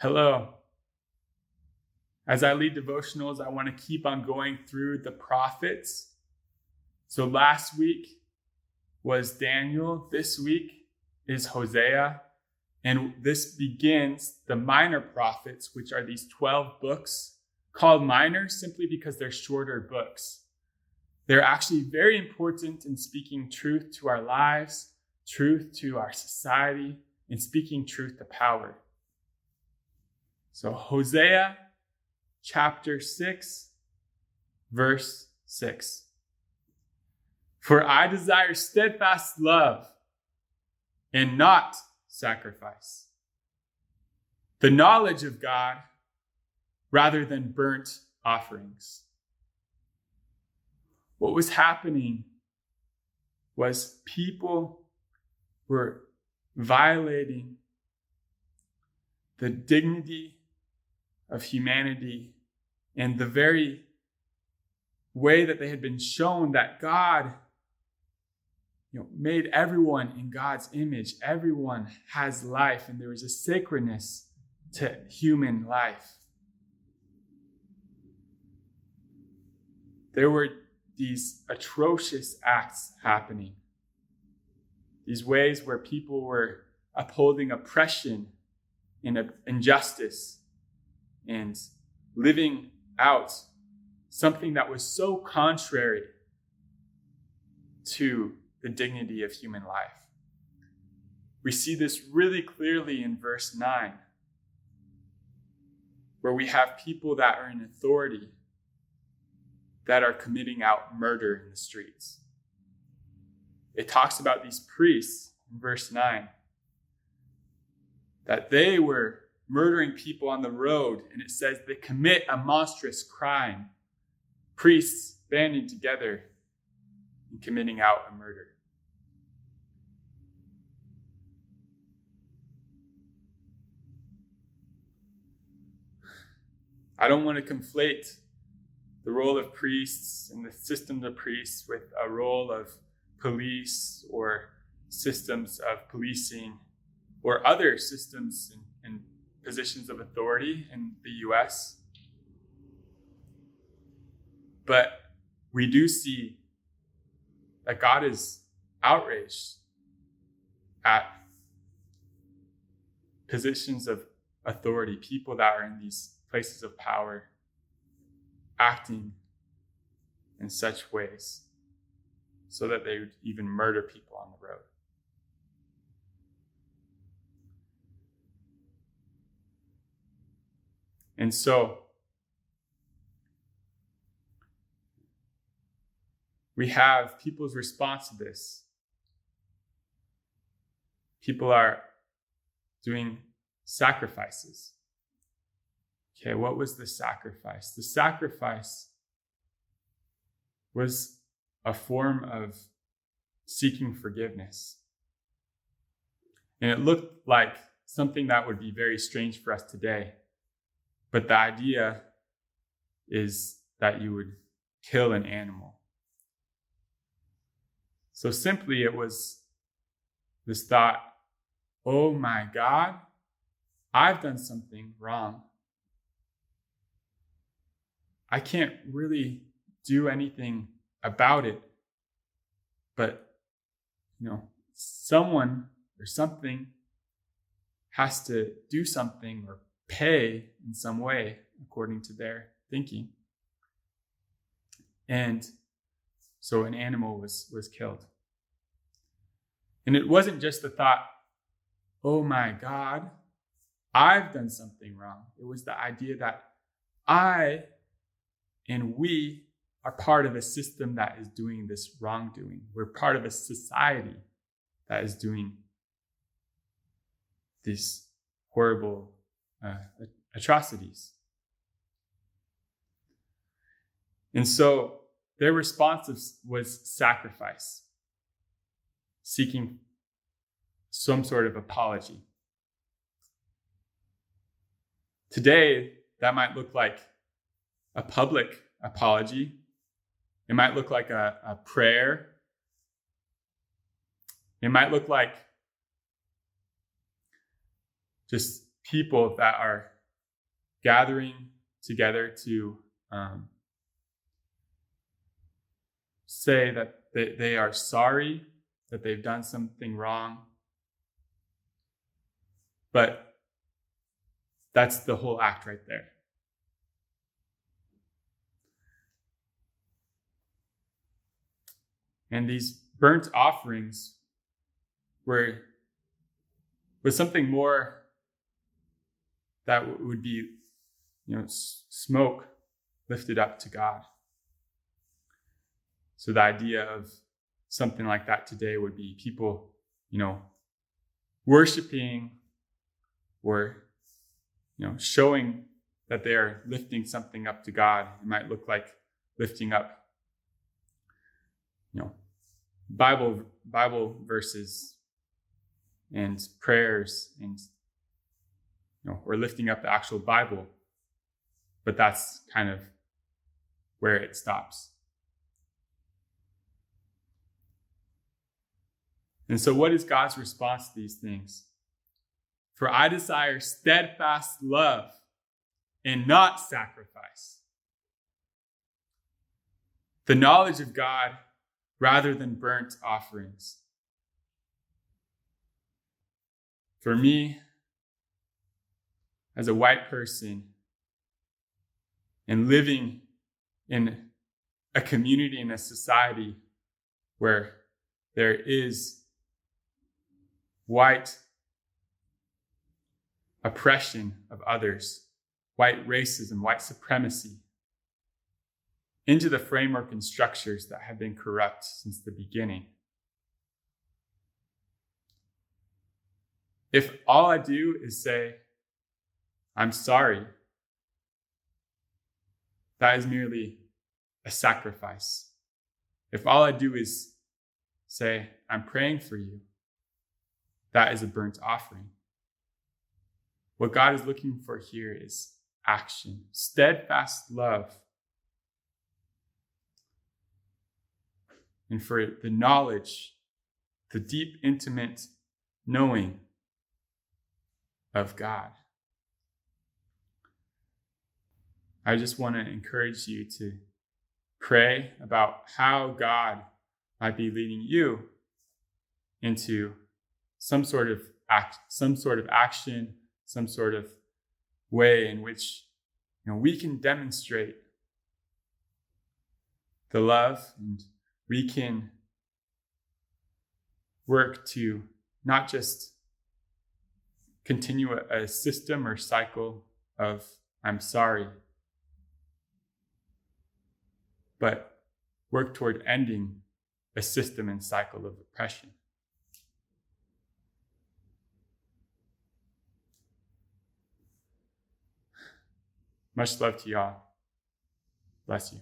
Hello. As I lead devotionals, I want to keep on going through the prophets. So last week was Daniel. This week is Hosea. And this begins the minor prophets, which are these 12 books called minor simply because they're shorter books. They're actually very important in speaking truth to our lives, truth to our society, and speaking truth to power. So Hosea chapter 6, verse 6. For I desire steadfast love and not sacrifice, the knowledge of God rather than burnt offerings. What was happening was people were violating the dignity of humanity and the very way that they had been shown that God made everyone in God's image. Everyone has life, and there was a sacredness to human life. There were these atrocious acts happening. These ways where people were upholding oppression and injustice and living out something that was so contrary to the dignity of human life. We see this really clearly in verse 9, where we have people that are in authority that are committing out murder in the streets. It talks about these priests in verse 9, that they were murdering people on the road, and it says they commit a monstrous crime. Priests banding together and committing out a murder. I don't want to conflate the role of priests and the systems of priests with a role of police or systems of policing or other systems and positions of authority in the U.S. But we do see that God is outraged at positions of authority, people that are in these places of power, acting in such ways so that they would even murder people on the road. And so we have people's response to this. People are doing sacrifices. Okay, what was the sacrifice? The sacrifice was a form of seeking forgiveness. And it looked like something that would be very strange for us today. But the idea is that you would kill an animal. So simply it was this thought, oh my God, I've done something wrong. I can't really do anything about it, but someone or something has to do something or pay in some way according to their thinking. And so an animal was killed. And it wasn't just the thought, oh my God, I've done something wrong. It was the idea that I and we are part of a system that is doing this wrongdoing. We're part of a society that is doing these horrible atrocities. And so their response was sacrifice, seeking some sort of apology. Today, that might look like a public apology. It might look like a prayer. It might look like just people that are gathering together to say that they are sorry, that they've done something wrong. But that's the whole act right there. And these burnt offerings was something more that would be, smoke lifted up to God. So the idea of something like that today would be people, worshiping or, showing that they are lifting something up to God. It might look like lifting up, Bible verses and prayers and, or lifting up the actual Bible. But that's kind of where it stops. And so what is God's response to these things? For I desire steadfast love and not sacrifice. The knowledge of God rather than burnt offerings. For me, as a white person, and living in a community, in a society where there is white oppression of others, white racism, white supremacy, into the framework and structures that have been corrupt since the beginning. If all I do is say, I'm sorry, that is merely a sacrifice. If all I do is say, I'm praying for you, that is a burnt offering. What God is looking for here is action, steadfast love. And for the knowledge, the deep, intimate knowing of God. I just want to encourage you to pray about how God might be leading you into some sort of action, some sort of way in which we can demonstrate the love, and we can work to not just continue a system or cycle of I'm sorry, but work toward ending a system and cycle of oppression. Much love to y'all. Bless you.